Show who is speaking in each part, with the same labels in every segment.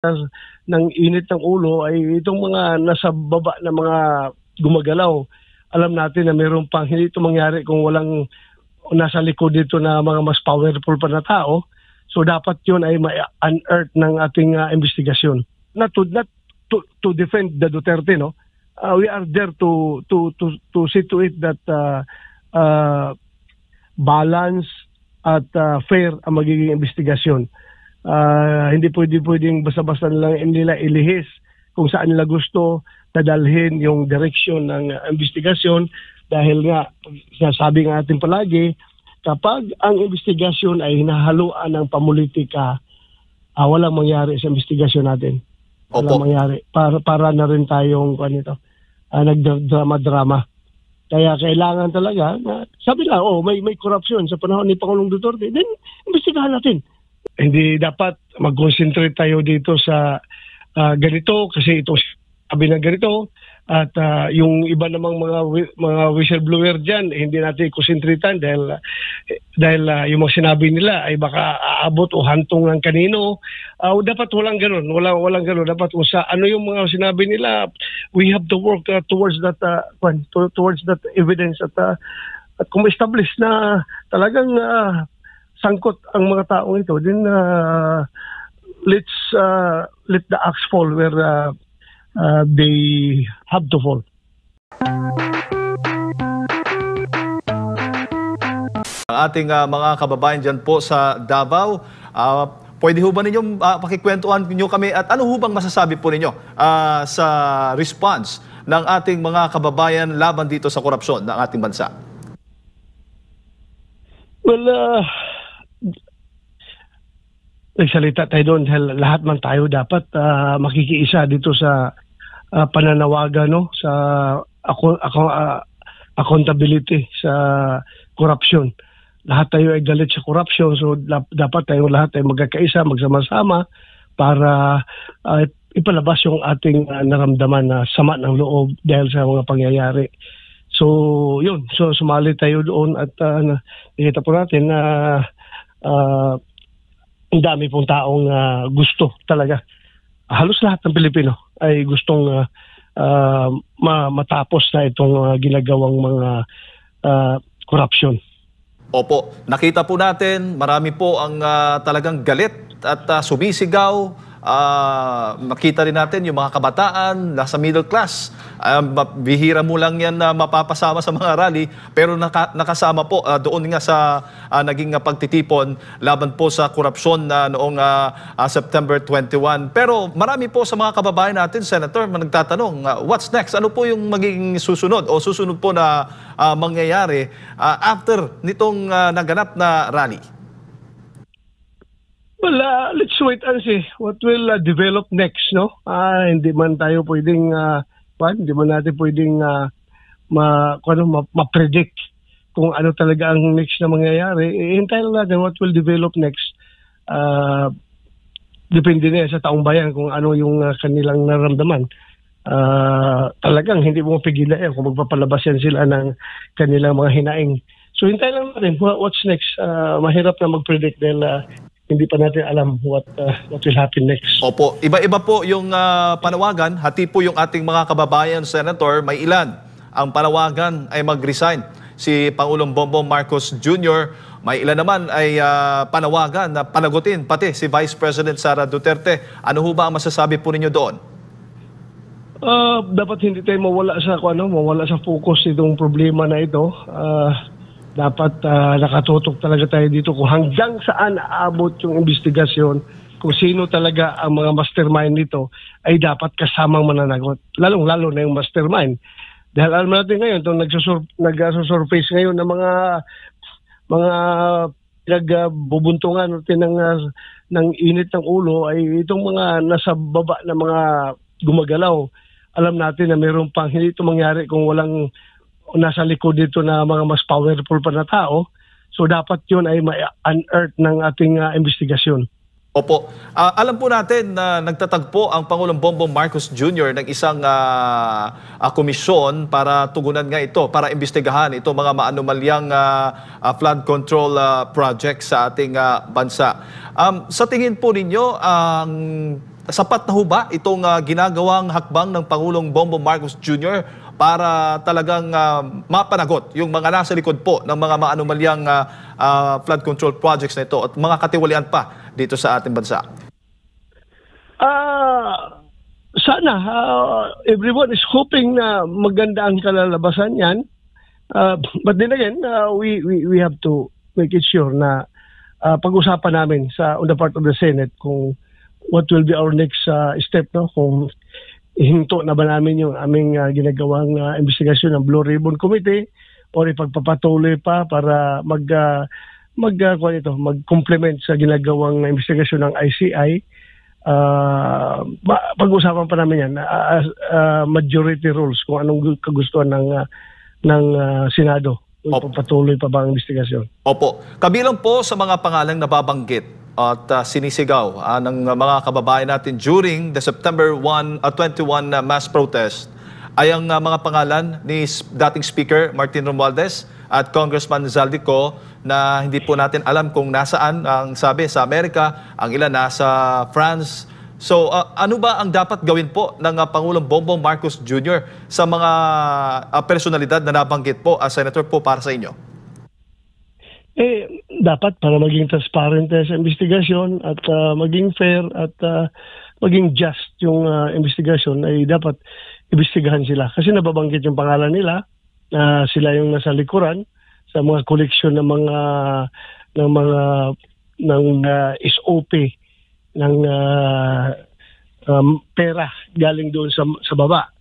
Speaker 1: ng init ng ulo ay itong mga nasa baba na mga gumagalaw. Alam natin na mayroon pang hindi ito mangyari kung walang nasa likod dito na mga mas powerful pa na tao. So dapat yun ay ma-unearth ng ating investigasyon. Not to defend the Duterte, no? We are there to see to it that balance at fair ang magiging investigasyon. Hindi pwedeng basta-basta nila ilihis kung saan nila gusto dadalhin yung direksyon ng investigasyon dahil nga sinasabi nga natin palagi kapag ang investigasyon ay hinahaluan ng pamulitika, walang mangyari sa investigasyon natin. Walang mangyari. Para na rin tayong nagdrama-drama. Kaya kailangan talaga na sabi lang, may korupsyon sa panahon ni Pangulong Duterte, then investigahan natin. Hindi dapat mag-concentrate tayo dito sa ganito kasi ito sabi na ganito at yung iba namang mga whistleblower dyan hindi natin konsentritan dahil yung mga sinabi nila ay baka aabot o hantong ng kanino. Dapat walang ganun, walang ganun. Dapat kung sa ano yung mga sinabi nila, we have to work towards that evidence at kung establish na talagang sangkot ang mga taong ito, then let's let the axe fall where they have to fall.
Speaker 2: Ang ating mga kababayan dyan po sa Davao, pwede ho ba ninyong pakikwentuhan ninyo kami at ano ho bang masasabi po ninyo sa response ng ating mga kababayan laban dito sa korupsyon ng ating bansa?
Speaker 1: Well, nagsalita tayo doon dahil lahat man tayo dapat makikiisa dito sa pananawagan, no, sa accountability sa corruption. Lahat tayo ay galit sa corruption, so dapat tayo lahat ay magkakaisa, magsama-sama para ipalabas yung ating naramdaman na sama ng loob dahil sa mga pangyayari. So yun, so sumali tayo doon at nakita po natin na ang dami pong taong gusto talaga. Halos lahat ng Pilipino ay gustong matapos na itong ginagawang mga corruption.
Speaker 2: Opo, nakita po natin, marami po ang talagang galit at sumisigaw. Makita rin natin yung mga kabataan nasa middle class. Bihira mo lang yan na mapapasama sa mga rally, pero nakasama po doon nga sa naging pagtitipon laban po sa korupsyon noong September 21. Pero marami po sa mga kababayan natin, Senator, nagtatanong, what's next? Ano po yung magiging susunod o susunod po na mangyayari after nitong naganap na rally?
Speaker 1: Well, let's wait and see what will develop next, no? Hindi man tayo pwedeng, hindi man natin pwedeng ma-predict kung ano talaga ang next na mangyayari. Hintayin lang natin what will develop next. Depende na sa taong bayan kung ano yung kanilang naramdaman. Talagang hindi mo mapigilan yan kung magpapalabas yan sila ng kanilang mga hinaing. So hintayin lang natin what's next. Mahirap na mag-predict dahil hindi pa natin alam what will happen next.
Speaker 2: Opo, iba-iba po yung panawagan. Hati po yung ating mga kababayan, Senator. May ilan ang panawagan ay mag-resign. Si Pangulong Bongbong Marcos Jr., may ilan naman ay panawagan na panagutin pati si Vice President Sara Duterte. Ano ho ba ang masasabi po ninyo doon?
Speaker 1: Dapat hindi tayo mawala sa focus itong problema na ito. Dapat nakatutok talaga tayo dito kung hanggang saan aabot yung investigasyon, kung sino talaga ang mga mastermind nito, ay dapat kasamang mananagot. Lalong-lalo na yung mastermind. Dahil alam natin ngayon, itong nagsusurface ngayon ng mga nagbubuntungan natin ng init ng ulo ay itong mga nasa baba na mga gumagalaw. Alam natin na mayroon pang hindi ito mangyari kung walang nasa likod dito na mga mas powerful pa na tao. So dapat yun ay ma-unearth ng ating investigasyon.
Speaker 2: Opo. Alam po natin na nagtatagpo ang Pangulong Bongbong Marcos Jr. ng isang komisyon para tugunan nga ito, para imbestigahan ito mga maanomalyang flood control project sa ating bansa. Sa tingin po ninyo, ang sapat na ho ba itong ginagawang hakbang ng Pangulong Bongbong Marcos Jr. para talagang mapanagot yung mga nasa likod po ng mga maanumalyang flood control projects na ito at mga katiwalian pa dito sa ating bansa?
Speaker 1: Sana. Everyone is hoping na maganda ang kalalabasan yan. But then again, we have to make it sure na pag-usapan namin on the part of the Senate kung what will be our next step, no? Kung ihinto na ba namin yung aming ginagawang investigasyon ng Blue Ribbon Committee o ipagpapatuloy pa para mag-complement sa ginagawang investigasyon ng ICI. Pag-usapan pa namin yan, majority rules kung anong kagustuhan ng Senado. Patuloy pa ba ang investigasyon?
Speaker 2: Opo. Kabilang po sa mga pangalang nababanggit at sinisigaw ng mga kababayan natin during the September 21 mass protest ay ang mga pangalan ni dating Speaker Martin Romualdez at Congressman Zaldico na hindi po natin alam kung nasaan. Ang sabi sa Amerika, ang ilan nasa France. So ano ba ang dapat gawin po ng Pangulong Bongbong Marcos Jr. sa mga personalidad na nabanggit po, Senator, po para sa inyo?
Speaker 1: Dapat para maging transparent sa investigasyon at maging fair at maging just yung investigasyon ay dapat investigahan sila. Kasi nababanggit yung pangalan nila na sila yung nasa likuran sa mga koleksyon ng SOP ng pera galing doon sa baba.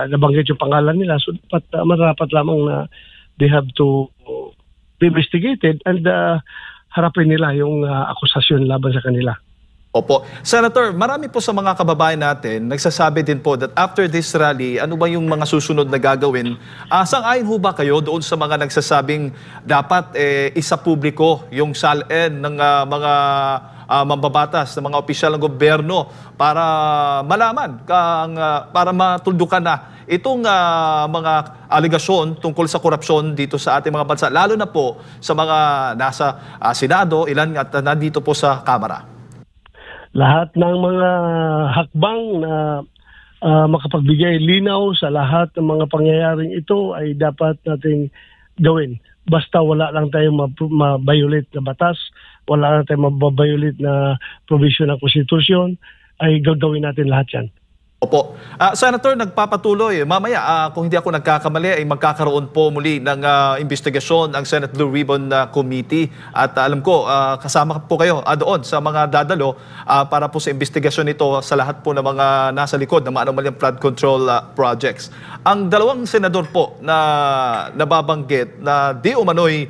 Speaker 1: Nabanggit yung pangalan nila. So marapat lamang na they have to be investigated and harapin nila yung akusasyon laban sa kanila.
Speaker 2: Opo. Senator, marami po sa mga kababayan natin nagsasabi din po that after this rally, ano ba yung mga susunod na gagawin? Sang-ayon ho ba kayo doon sa mga nagsasabing dapat isa publiko yung salin ng mga mambabatas, ng mga opisyal ng gobyerno para malaman, para matuldukan na itong mga aligasyon tungkol sa korupsyon dito sa ating mga bansa, lalo na po sa mga nasa Senado, ilan at nandito po sa Kamara?
Speaker 1: Lahat ng mga hakbang na makapagbigay linaw sa lahat ng mga pangyayaring ito ay dapat nating gawin. Basta wala lang tayong ma-violate na batas, wala lang tayong ma-violate na provision ng konstitusyon, ay gagawin natin lahat yan.
Speaker 2: Opo. Senator, nagpapatuloy. Mamaya, kung hindi ako nagkakamali, ay magkakaroon po muli ng investigasyon ang Senate Blue Ribbon Committee. At alam ko, kasama po kayo doon sa mga dadalo para po sa investigasyon ito sa lahat po ng mga nasa likod ng maanumalyang flood control projects. Ang dalawang senador po na nababanggit na di umano'y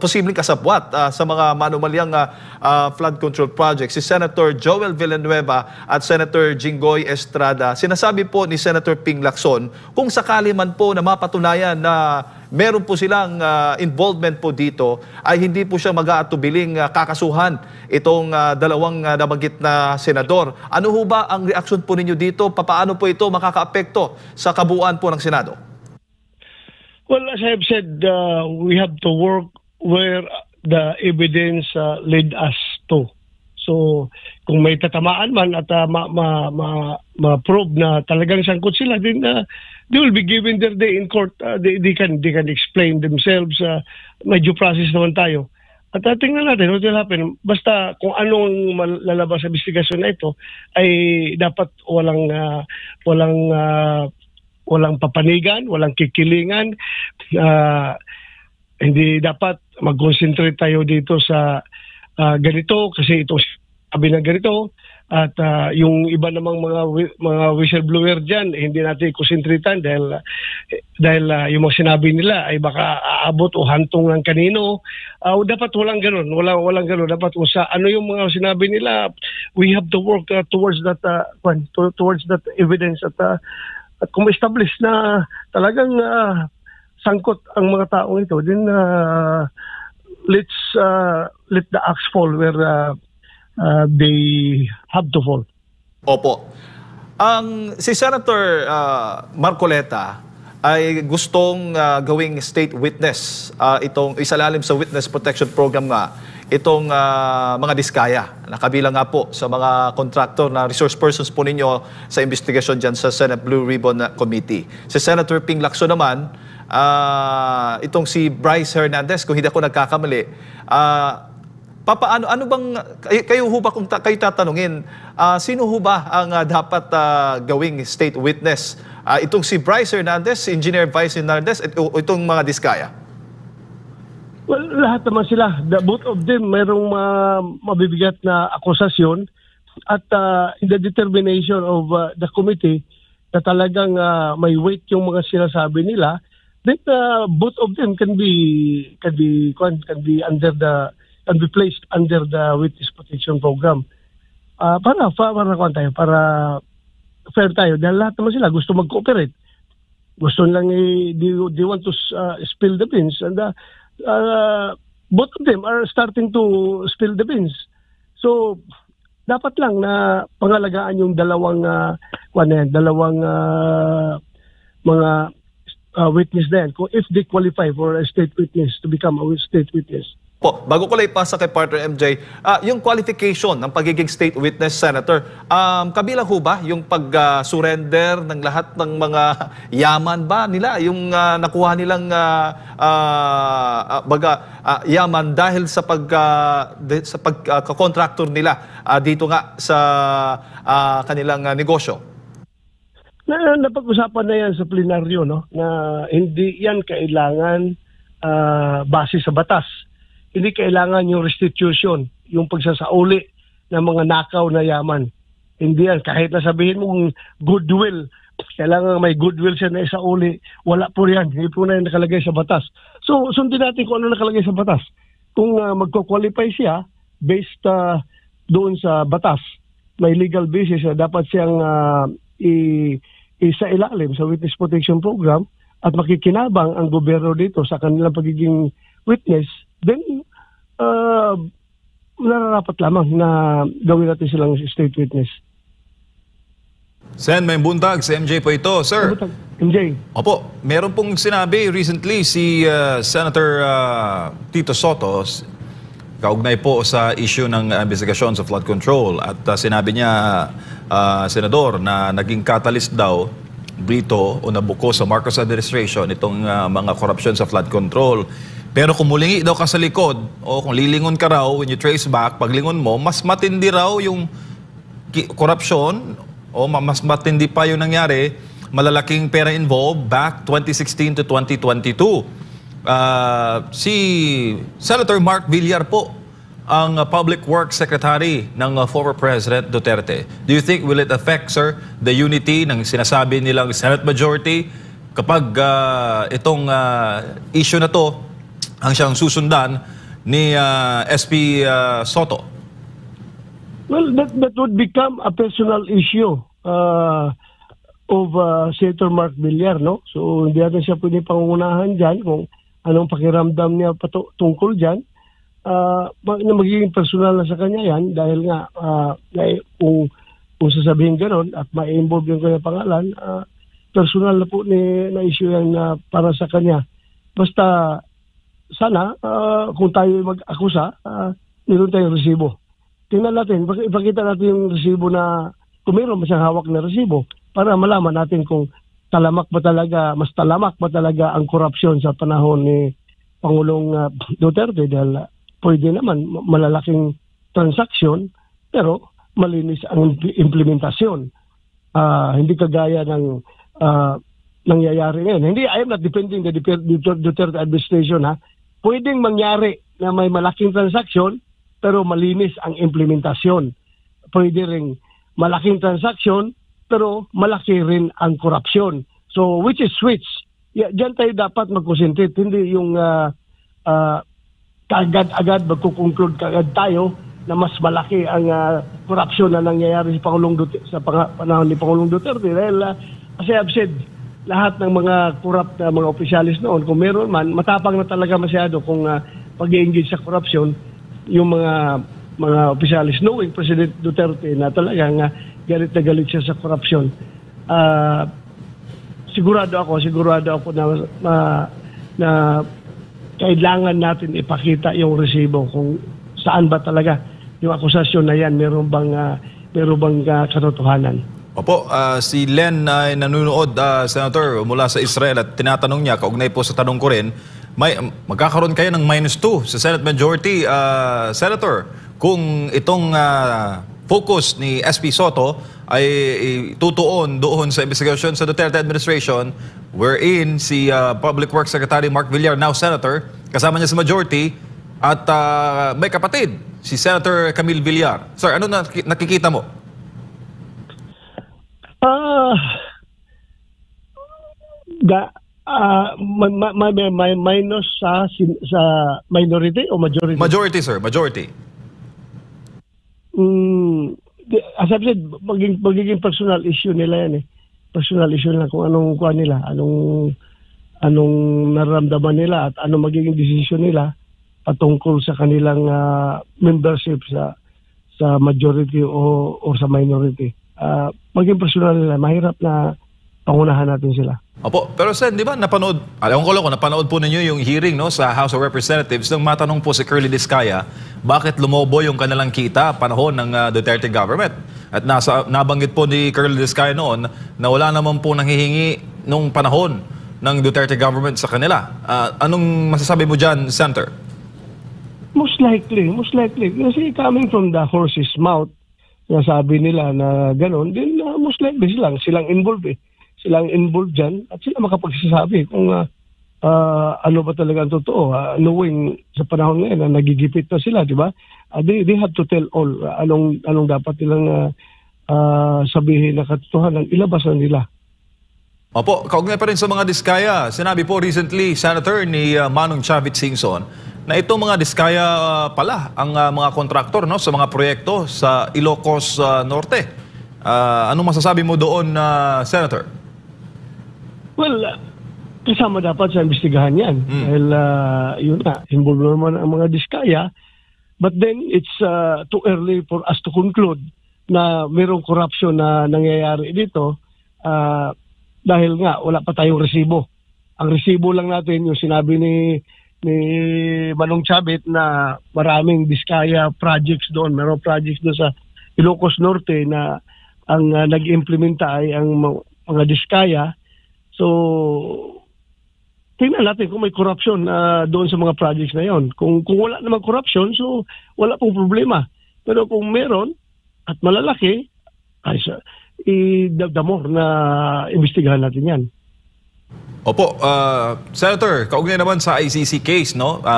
Speaker 2: posibleng kasabwat sa mga maanumalyang flood control projects, si Senator Joel Villanueva at Senator Jinggoy Estrada. Sinasabi po ni Senator Ping Lacson kung sakali man po na mapatunayan na meron po silang involvement po dito, ay hindi po siya mag-aatubiling kakasuhan itong dalawang nabanggit na senador. Ano ho ba ang reaksyon po ninyo dito? Paano po ito makakaapekto sa kabuuan po ng Senado?
Speaker 1: Well, as I've said, we have to work where the evidence lead us to. So, kung may tatamaan man at ma-prove na talagang sangkot sila, then they will be given their day in court. They can explain themselves. May due process naman tayo. At tingnan natin what will happen. Basta kung anong lalabas sa investigasyon na ito, ay dapat walang papanigan, walang kikilingan. Hindi dapat mag-concentrate tayo dito sa ganito kasi ito sabi na ganito at yung iba namang mga whistleblower dyan hindi natin konsentritan dahil yung mga sinabi nila ay baka aabot o hantong ng kanino. Dapat walang ganun, walang ganun. Dapat sa ano yung mga sinabi nila, we have to work towards that evidence at kung establish na talagang sangkot ang mga taong ito, then let the axe fall where they have to fall.
Speaker 2: Opo. Si Senator Marcoleta ay gustong gawing state witness, itong isalalim sa Witness Protection Program nga, itong mga diskaya na kabilang nga po sa mga contractor na resource persons po ninyo sa investigasyon dyan sa Senate Blue Ribbon Committee. Si Senator Ping Lacson naman, itong si Bryce Hernandez, kung hindi ako nagkakamali, ano bang, kayo ho ba kung kayo tatanungin, sino ho ba ang dapat gawing state witness? Itong si Bryce Hernandez, Engineer Bryce Hernandez, itong mga diskaya?
Speaker 1: Well, lahat naman sila. Both of them mayroong mabibigat na akusasyon at in the determination of the committee na talagang may weight yung mga sinasabi nila, then both of them can be placed under the witness protection program. Para fair tayo dahil lahat naman sila gusto mag-cooperate. Gusto lang they want to spill the beans, and both of them are starting to spill the beans. So dapat lang na pangalagaan yung dalawang mga witness na yan, kung if they qualify for a state witness to become a state witness.
Speaker 2: Po, bago ko lang ipasa kay partner MJ, yung qualification ng pagiging state witness, Senator, kabilang ho ba yung pag-surrender ng lahat ng mga yaman ba nila? Yung nakuha nilang yaman dahil sa pagka-contractor nila dito nga sa kanilang negosyo?
Speaker 1: Napag-usapan na yan sa plenaryo, no? Na hindi yan kailangan base sa batas. Hindi kailangan yung restitution, yung pagsasauli ng mga nakaw na yaman. Hindi yan. Kahit na sabihin mong goodwill, kailangan may goodwill siya na isauli. Wala po yan. Hindi po na yan nakalagay sa batas. So, sundin natin kung ano nakalagay sa batas. Kung magko-qualify siya based doon sa batas, may legal basis na dapat siyang isa ilalim sa Witness Protection Program at makikinabang ang gobyerno dito sa kanilang pagiging witness, then nararapat lamang na gawin natin silang state witness.
Speaker 3: Sen, may buntag. Si MJ po ito, sir.
Speaker 1: MJ.
Speaker 3: Opo, meron pong sinabi recently si Senator Tito Soto, kaugnay po sa issue ng investigasyon sa flood control. At sinabi niya, Senador, na naging catalyst daw dito o nabuko sa Marcos administration itong mga korupsyon sa flood control. Pero kung mulingi daw ka sa likod o kung lilingon ka raw, when you trace back, paglingon mo, mas matindi raw yung korupsyon o mas matindi pa yung nangyari, malalaking pera involved back 2016 to 2022. Si Senator Mark Villar po, ang Public Works Secretary ng former President Duterte. Do you think will it affect, sir, the unity ng sinasabi nilang Senate majority kapag itong issue na to ang siyang susundan ni SP Soto?
Speaker 1: Well, that would become a personal issue of Senator Mark Villar, no? So hindi natin siya pwede pangungunahan dyan kung anong pakiramdam niya tungkol dyan. Magiging personal na sa kanya yan dahil nga kung sasabihin gano'n at ma-involve yung kanyang pangalan, personal na po na issue yan para sa kanya. Basta sana kung tayo mag-akusa, meron tayong resibo. Tingnan natin, ipakita natin yung resibo na kung meron siyang hawak na resibo para malaman natin kung mas talamak ba talaga ang korupsyon sa panahon ni Pangulong Duterte dahil pwede naman malalaking transaksyon pero malinis ang implementasyon. Hindi kagaya ng nangyayari ngayon. Hindi, I am not defending the Duterte administration, ha. Pwedeng mangyari na may malaking transaksyon pero malinis ang implementasyon. Pwede ring malaking transaksyon pero malaki rin ang korupsyon. So which is which? Diyan tayo dapat mag-concentrate. Hindi yung kaagad-agad magkukonklud kaagad tayo na mas malaki ang korupsyon na nangyayari sa panahon ni Pangulong Duterte. Dahil as I have said, lahat ng mga corrupt na mga opisyalis noon, kung meron man, matapang na talaga masyado kung pag-i-engage sa korupsyon yung mga opisyalis, knowing President Duterte na talagang galit na galit siya sa korupsyon. Sigurado ako na kailangan natin ipakita yung resibo kung saan ba talaga yung akusasyon na yan, meron bang katotohanan.
Speaker 3: Opo, si Len ay nanonood, Senator, mula sa Israel at tinatanong niya, kaugnay po sa tanong ko rin, magkakaroon kayo ng -2 sa Senate Majority, Senator, kung itong focus ni SP Soto ay tutuon doon sa investigasyon sa Duterte administration, wherein si Public Works Secretary Mark Villar, now Senator, kasama niya sa majority, at may kapatid, si Senator Camille Villar. Sir, ano nakikita mo?
Speaker 1: Minus sa minority o majority?
Speaker 3: Majority, sir. Majority.
Speaker 1: As I said, magiging personal issue nila yan eh. Personal issue nila kung anong kuha nila, anong nararamdaman nila at anong magiging decision nila patungkol sa kanilang membership sa majority o sa minority. Maging personal nila, mahirap na pangunahan natin sila.
Speaker 3: Opo, pero Sen, di ba napanood, alam ko lang kung napanood po ninyo yung hearing sa House of Representatives nang matanong po si Curly Discaya bakit lumobo yung kanilang kita panahon ng Duterte government. At nabanggit po ni Curly Discaya noon na wala naman po nanghihingi nung panahon ng Duterte government sa kanila. Anong masasabi mo dyan, Senator?
Speaker 1: Most likely. Kasi coming from the horse's mouth, sabi nila na gano'n, then most likely silang involved eh. Silang involved dyan at sila makapagsasabi kung ano ba talaga ang totoo. Knowing sa panahon ngayon na nagigipit na sila, di ba? They have to tell all anong dapat nilang sabihin na katotohanan, ilabas na nila.
Speaker 3: Opo, kaugnay pa rin sa mga Diskaya, sinabi po recently, Senator, ni Manong Chavit Singson, na itong mga Diskaya pala ang mga kontraktor sa mga proyekto sa Ilocos Norte. Anong masasabi mo doon, Senator?
Speaker 1: Well, kasama dapat sa investigahan yan. Dahil yun na, involved naman ang mga Diskaya. But then, it's too early for us to conclude na mayroong corruption na nangyayari dito dahil nga wala pa tayong resibo. Ang resibo lang natin, yung sinabi ni Manong Chavit na maraming Diskaya projects doon. Mayroong projects doon sa Ilocos Norte na ang nag-implementa ay ang mga Diskaya. So, tingnan natin kung may corruption doon sa mga projects na yon. Kung wala namang corruption, so wala pong problema. Pero kung meron at malalaki, ay the more na imbestigahan natin yan.
Speaker 3: Opo, Senator, kaugnay naman sa ICC case,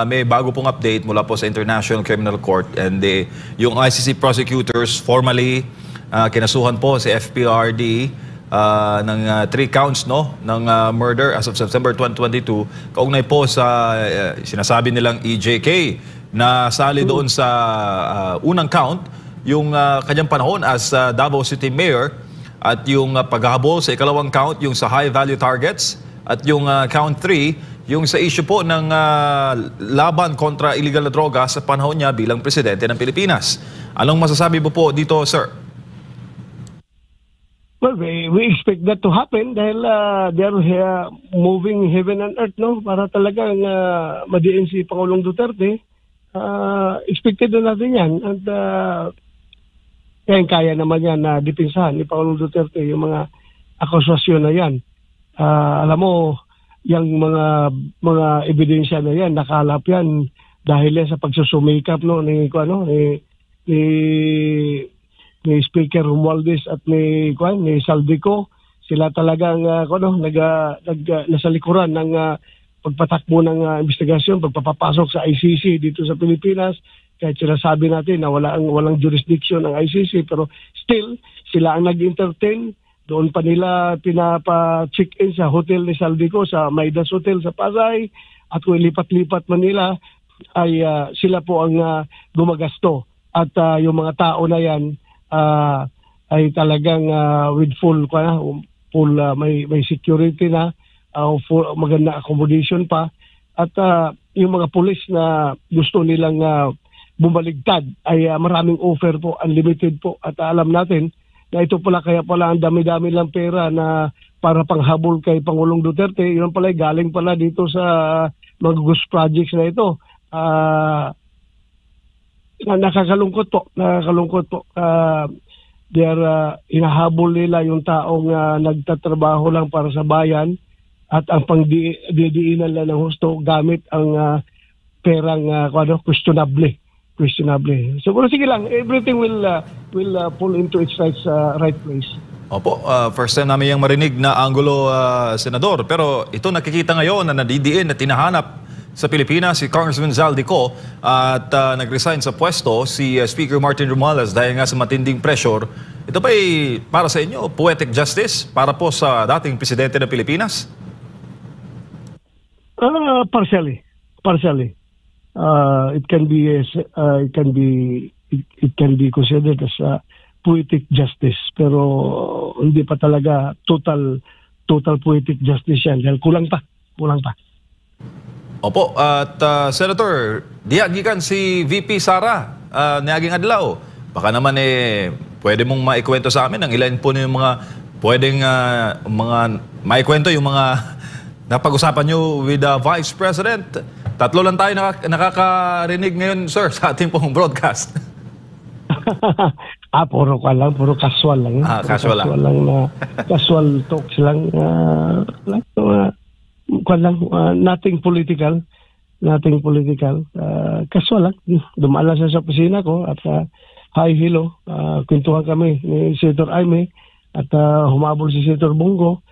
Speaker 3: may bago pong update mula po sa International Criminal Court and yung ICC prosecutors formally kinasuhan po si FPRD ng 3 counts ng murder as of September 2022. Kaugnay po sa sinasabi nilang EJK na sali doon sa unang count yung kanyang panahon as Davao City Mayor at yung paghahabol sa ikalawang count yung sa high value targets at yung count 3 yung sa issue po ng laban kontra illegal na droga sa panahon niya bilang presidente ng Pilipinas. Anong masasabi mo po dito, sir?
Speaker 1: Well, we expect that to happen dahil they're moving heaven and earth, para talagang madiin si Pangulong Duterte. Expected na natin yan. At kaya naman yan na dipinsahan ni Pangulong Duterte yung mga akusasyon na yan. Alam mo, yung mga ebidensya na yan, nakalap yan dahil sa pagsusumikap ni Speaker Romualdez at ni Saldico. Sila talagang nasa likuran ng pagpatakbo ng investigasyon, pagpapapasok sa ICC dito sa Pilipinas. Kahit sinasabi natin na walang jurisdiction ng ICC, pero still sila ang nag-entertain. Doon pa nila pinapa-check-in sa hotel ni Saldico, sa Maidas Hotel sa Pasay. At kung lipat-lipat man nila, ay sila po ang gumagasto. At yung mga tao na yan ay talagang with full may security na, full, maganda accommodation pa. At yung mga pulis na gusto nilang bumaligtad ay maraming offer po, unlimited po. At alam natin na ito pala kaya pala ang dami-dami lang pera na para panghabol kay Pangulong Duterte. Yun pala galing pala dito sa mga ghost projects na ito. Nakakalungkot po. Hinahabol nila yung taong nagtatrabaho lang para sa bayan at ang pangdidiinan lang ng husto gamit ang perang questionable. So sige lang, everything will fall into its right place.
Speaker 3: Opo, first time namin yung marinig na Angulo, Senador. Pero ito nakikita ngayon na nadidiin at tinahanap sa Pilipinas si Congressman Zaldico at nag-resign sa pwesto si Speaker Martin Romualdez dahil nga sa matinding pressure. Ito ba ay para sa inyo, poetic justice para po sa dating presidente ng Pilipinas?
Speaker 1: Partially. It can be considered as poetic justice, pero hindi pa talaga total poetic justice yan dahil kulang pa.
Speaker 3: Opo, at Senator, dihagikan si VP Sara niaging adlaw. Baka naman pwede mong maikwento sa amin ang ilan po yung mga pwedeng maikwento yung mga napag-usapan nyo with the Vice President. Tatlo lang tayo nakakarinig ngayon, sir, sa ating pong broadcast.
Speaker 1: Puro casual lang.
Speaker 3: Casual
Speaker 1: lang. Casual talks lang. Nothing political. Casual lang. Dumaan lang sa opisina ko at hi, hello. Kwentuhan kami ni Senator Aimee at humabol si Senator Bongo.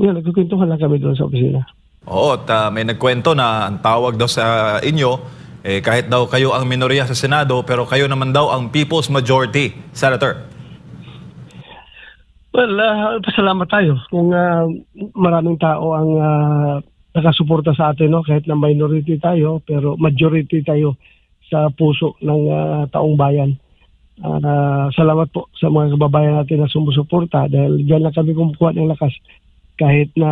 Speaker 1: Yan, nagkukwentuhan lang kami doon sa opisina.
Speaker 3: Oo, at may nagkwento na ang tawag daw sa inyo, kahit daw kayo ang minorya sa Senado, pero kayo naman daw ang People's Majority, Senator.
Speaker 1: Well, pasalamat tayo kung maraming tao ang nakasuporta sa atin, no? Kahit na minority tayo, pero majority tayo sa puso ng taong bayan. Salamat po sa mga kababayan natin na sumusuporta dahil diyan lang kami kumukuha ng lakas. Kahit na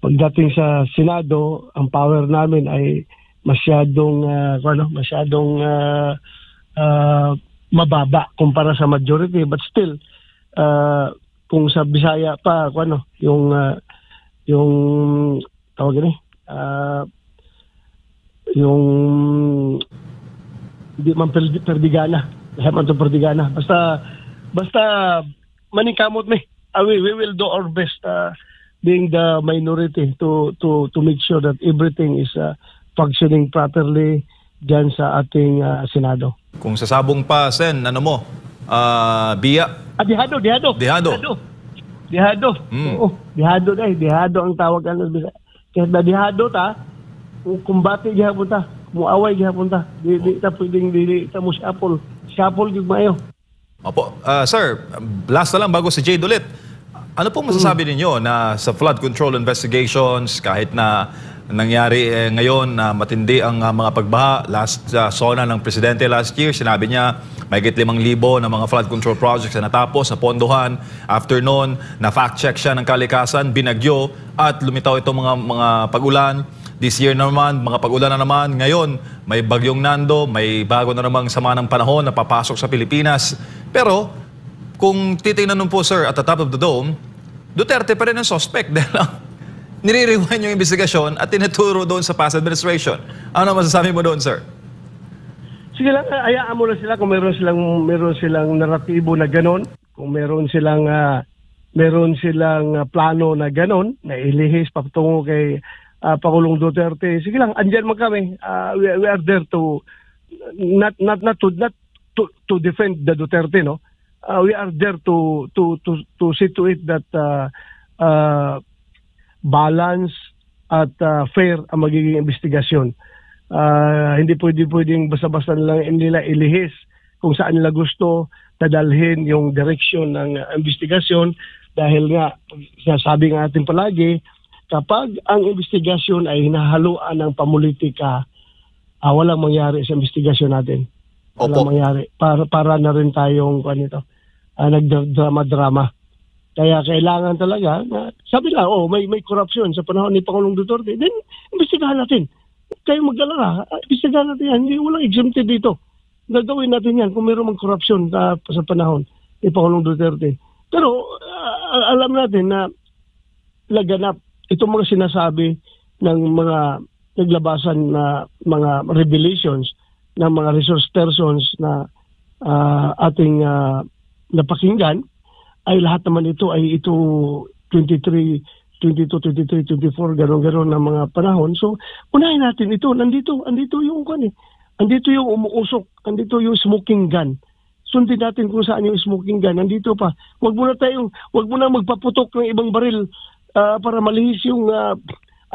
Speaker 1: pagdating sa Senado, ang power namin ay masyadong mababa kumpara sa majority, but still kung sa Bisaya pa yung tawag yung hindi man perdigana, basta manikamot me. We will do our best being the minority to make sure that everything is functioning properly dyan sa ating Senado.
Speaker 3: Kung sasabong pa, Sen, biya?
Speaker 1: Dihado. Oo, dihado ang tawag. Kaya na dihado ta, kumbati gihapon ta, muaway gihapon ta. Di ta pwedeng mo shuffle yung mayo.
Speaker 3: Opo. Sir, last na lang bago si Jade ulit. Ano pong masasabi ninyo na sa flood control investigations, kahit na nangyari ngayon na matindi ang mga pagbaha, last SONA ng Presidente last year, sinabi niya mahigit 5,000 na mga flood control projects na natapos, napondohan. After noon, na-fact check siya ng kalikasan, binagyo, at lumitaw itong mga pag-ulan. This year naman, mga pag-ulan na naman. Ngayon, may bagyong Nando, may bago na namang sama ng panahon na papasok sa Pilipinas. Pero, kung titingnan nun po, sir, at the top of the dome, Duterte pa rin ang suspect dahil nire-rewind yung investigasyon at tinuturo doon sa past administration. Ano masasabi mo doon, sir?
Speaker 1: Sige lang, hayaan mo na sila kung meron silang naratibo na ganon, kung meron silang plano na ganon, na ilihis patungo kay Pangulong Duterte. Sige lang, andyan man kami. We are there to not to defend the Duterte, no? We are there to see to it that balance at fair ang magiging investigasyon. Hindi pwedeng basta-basta nila ilihis kung saan nila gusto tadalhin yung direction ng investigasyon dahil nga sinasabi nga natin palagi, kapag ang investigasyon ay hinahaluan ng pamulitika, walang mangyari sa investigasyon natin. Walang mangyari. Para na rin tayong nagdrama-drama. Kaya kailangan talaga, sabi lang, may korupsyon sa panahon ni Pangulong Duterte, then imbestigahan natin. Kayo mag-alala, imbestigahan natin yan. Hindi, walang exempted dito. Gagawin natin yan kung mayroong korupsyon sa panahon ni Pangulong Duterte. Pero alam natin na laganap itong mga sinasabi ng mga naglabasan na mga revelations ng mga resource persons na ating napakinggan, ay lahat naman ito 22, 23, 24, gano'n ng mga panahon. So, unahin natin ito. Andito yung andito yung umuusok, andito yung smoking gun. Sundin natin kung saan yung smoking gun. Nandito pa. Wag mo na magpaputok ng ibang baril para malihis yung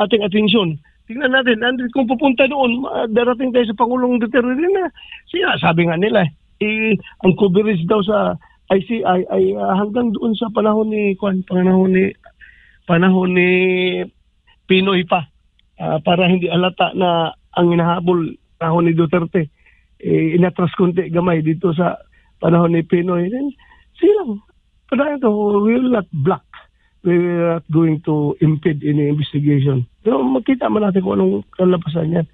Speaker 1: ating atensyon. Tingnan natin, kung pupunta doon, darating tayo sa Pangulong Duterte na sabi nga nila, ang coverage daw sa ICI ay hanggang doon sa panahon ni Pinoy pa, para hindi alata na ang hinahabol panahon ni Duterte inatras konti gamay dito sa panahon ni Pinoy. Then silang we will not block, we are not going to impede any investigation. Pero makita man natin kung anong kalabasan yan.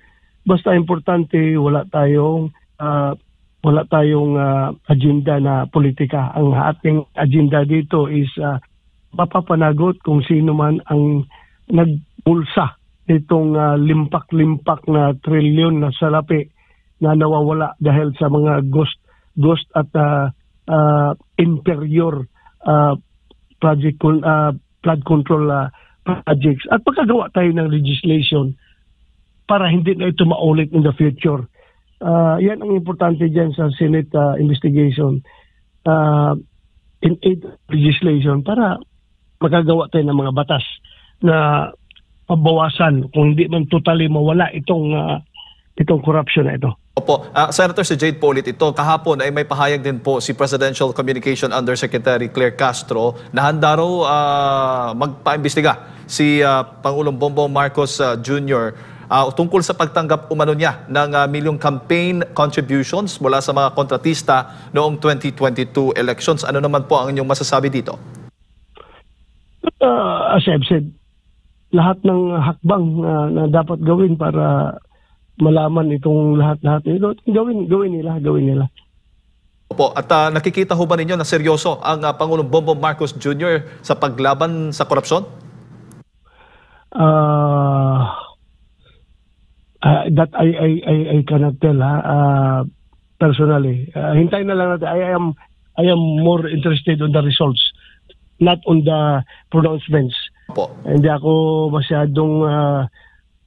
Speaker 1: Basta importante wala tayong agenda na politika. Ang ating agenda dito is mapapanagot kung sino man ang nagpulsa nitong limpak-limpak na trilyon na salapi na nawawala dahil sa mga ghost at inferior flood control projects. At pagkagawa tayo ng legislation para hindi na ito maulit in the future. Yan ang importante dyan sa Senate investigation in aid legislation para magagawa tayo ng mga batas na pabawasan kung hindi man totally mawala itong corruption na ito.
Speaker 2: Opo. Senator, si Jade Pollitt, ito kahapon ay may pahayag din po si Presidential Communication Undersecretary Claire Castro na handa raw magpaimbestiga si Pangulong Bongbong Marcos Jr. Tungkol sa pagtanggap umano niya ng milyong campaign contributions mula sa mga kontratista noong 2022 elections. Ano naman po ang inyong masasabi dito?
Speaker 1: As I've said, lahat ng hakbang na dapat gawin para malaman itong lahat-lahat ito, gawin nila.
Speaker 2: Opo, at nakikita ho ba ninyo na seryoso ang Pangulong Bongbong Marcos Jr. sa paglaban sa korupsyon? That I cannot tell personally. Hintayin na lang natin. I am more interested on the results, not on the pronouncements. Opo.
Speaker 1: Hindi ako masyadong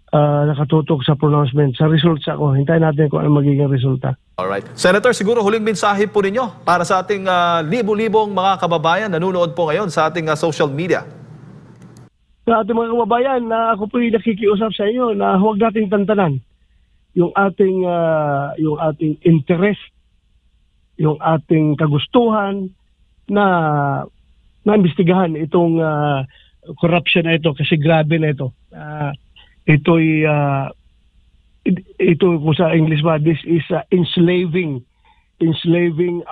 Speaker 1: nakatutok sa pronouncement. Sa results ako. Hintayin natin kung ano magiging resulta.
Speaker 2: Alright. Senator, siguro huling mensahe po ninyo para sa ating libo-libong mga kababayan nanonood po ngayon sa ating social media.
Speaker 1: Sa ating mga kababayan, ako po yung nakikiusap sa inyo na huwag nating tantanan yung ating interest, yung ating kagustuhan na imbestigahan itong corruption na ito kasi grabe na ito. Ito kung sa English ba, this is enslaving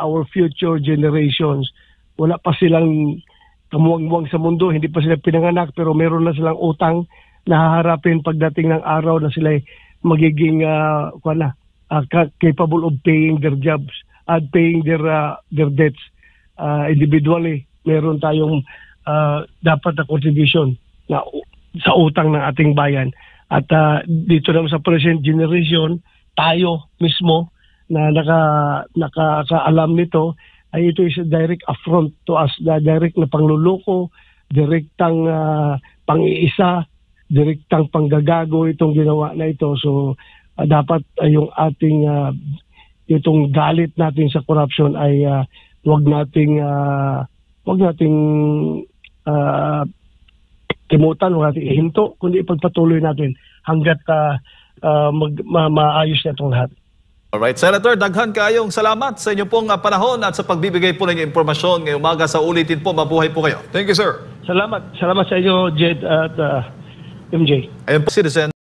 Speaker 1: our future generations. Wala pa silang kamuwang-muwang sa mundo, hindi pa sila pinanganak pero meron na silang utang na haharapin pagdating ng araw na sila magiging capable of paying their jobs at paying their debts individually. Meron tayong dapat na contribution na sa utang ng ating bayan. At dito naman sa present generation, tayo mismo na nakakaalam nito, ay ito is a direct affront to us, direct na pangluloko, direktang pang-iisa, direktang panggagago itong ginawa na ito. So dapat yung ating itong galit natin sa corruption ay wag nating timutan, wag nating ihinto, kundi ipagpatuloy natin hanggat maayos na itong lahat.
Speaker 2: Alright, Senator, daghan kayong salamat sa inyong pong panahon at sa pagbibigay po ng impormasyon ngayong umaga. Sa ulitin po, mabuhay po kayo.
Speaker 3: Thank you, sir.
Speaker 1: Salamat sa inyo, Jed at MJ.
Speaker 2: Ayun po, Citizen.